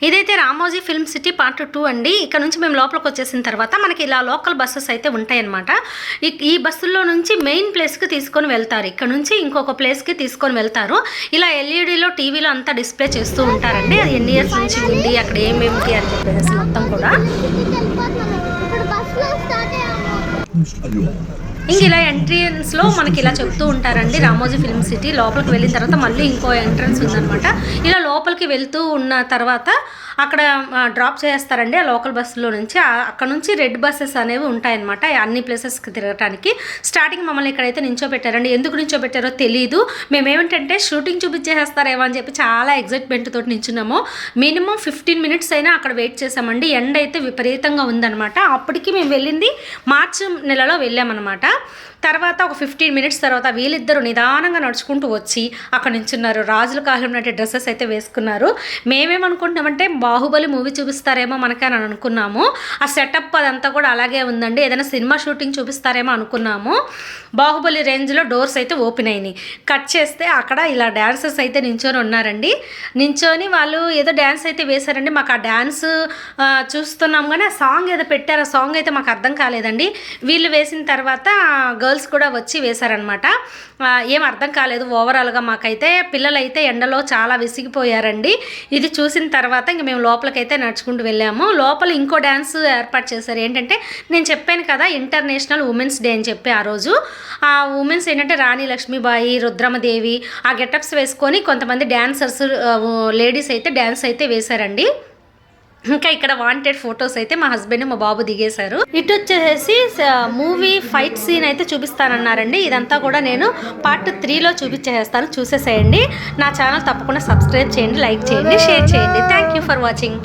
ఇదైతే Ramoji film city part 2 అండి. ఇక్కడ నుంచి మేము లోపలికి వచ్చేసిన తర్వాత మనకి ఇలా లోకల్ బస్సెస్ అయితే ఉంటాయన్నమాట. ఈ బస్సుల్లో నుంచి మెయిన్ ప్లేస్కి తీసుకొని వెళ్తారు. ఇక్కడ నుంచి ఇంకొక ప్లేస్కి తీసుకొని వెళ్తారు. ఇలా ఎల్ఈడీలో టీవీలో అంతా డిస్ప్లే చేస్తూ ఉంటారండి. అది ఎన్ని ఇయర్స్ నుంచి ఉంది, అక్కడ ఏమేమిటి అని చెప్పేసి మొత్తం కూడా. ఇంక ఇలా ఎంట్రన్స్లో మనకి ఇలా చెప్తూ ఉంటారండి. రామోజీ ఫిల్మ్ సిటీ లోపలికి వెళ్ళిన తర్వాత మళ్ళీ ఇంకో ఎంట్రన్స్ ఉందన్నమాట. ఇలా లోపలికి వెళ్తూ ఉన్న తర్వాత అక్కడ డ్రాప్ చేస్తారండి ఆ లోకల్ బస్సులో నుంచి. అక్కడ నుంచి రెడ్ బస్సెస్ అనేవి ఉంటాయన్నమాట అన్ని ప్లేసెస్కి తిరగటానికి. స్టార్టింగ్ మమ్మల్ని ఇక్కడైతే నించోబెట్టారండి. ఎందుకు నించోబెట్టారో తెలియదు. మేమేమిటంటే షూటింగ్ చూపించేస్తారేమో అని చెప్పి చాలా ఎగ్జైట్మెంట్ తోటి నించున్నాము. మినిమం 15 మినిట్స్ అయినా అక్కడ వెయిట్ చేసామండి. ఎండ అయితే విపరీతంగా ఉందన్నమాట. అప్పటికి మేము వెళ్ళింది మార్చి నెలలో వెళ్ళామన్నమాట. తర్వాత ఒక 15 మినిట్స్ తర్వాత వీళ్ళిద్దరూ నిదానంగా నడుచుకుంటూ వచ్చి అక్కడ నించున్నారు. రాజుల కాలం నాటి డ్రెస్సెస్ అయితే వేసుకున్నారు. మేమేమనుకుంటున్నామంటే బాహుబలి మూవీ చూపిస్తారేమో మనకని అనుకున్నాము. ఆ సెటప్ అదంతా కూడా అలాగే ఉందండి. ఏదైనా సినిమా షూటింగ్ చూపిస్తారేమో అనుకున్నాము. బాహుబలి రేంజ్లో డోర్స్ అయితే ఓపెన్ అయినాయి. కట్ చేస్తే అక్కడ ఇలా డ్యాన్సర్స్ అయితే నించొని ఉన్నారండి. నించొని వాళ్ళు ఏదో డ్యాన్స్ అయితే వేశారండి. మాకు ఆ డ్యాన్స్ చూస్తున్నాం కానీ ఆ సాంగ్ ఏదో పెట్టారు. ఆ సాంగ్ అయితే మాకు అర్థం కాలేదండి. వీళ్ళు వేసిన తర్వాత గర్ల్స్ కూడా వచ్చి వేశారనమాట. ఏం అర్థం కాలేదు ఓవరాల్గా మాకైతే. పిల్లలైతే ఎండలో చాలా విసిగిపోయారండి. ఇది చూసిన తర్వాత ఇంక మేము లోపలికైతే నడుచుకుంటూ వెళ్ళాము. లోపల ఇంకో డ్యాన్స్ ఏర్పాటు చేశారు. ఏంటంటే నేను చెప్పాను కదా ఇంటర్నేషనల్ ఉమెన్స్ డే అని చెప్పి ఆ రోజు ఆ ఉమెన్స్ ఏంటంటే రాణి లక్ష్మీబాయి, రుద్రమదేవి ఆ గెటప్స్ వేసుకొని కొంతమంది డ్యాన్సర్స్ లేడీస్ అయితే డ్యాన్స్ అయితే వేశారండి. ఇంకా ఇక్కడ వాంటెడ్ ఫొటోస్ అయితే మా హస్బెండ్ మా బాబు దిగేశారు. ఇటు వచ్చేసి మూవీ ఫైట్ సీన్ అయితే చూపిస్తానన్నారండి. ఇదంతా కూడా నేను పార్ట్ 3లో చూపించేస్తాను. చూసేసేయండి. నా ఛానల్ తప్పకుండా సబ్స్క్రైబ్ చేయండి, లైక్ చేయండి, షేర్ చేయండి. Thank you for watching.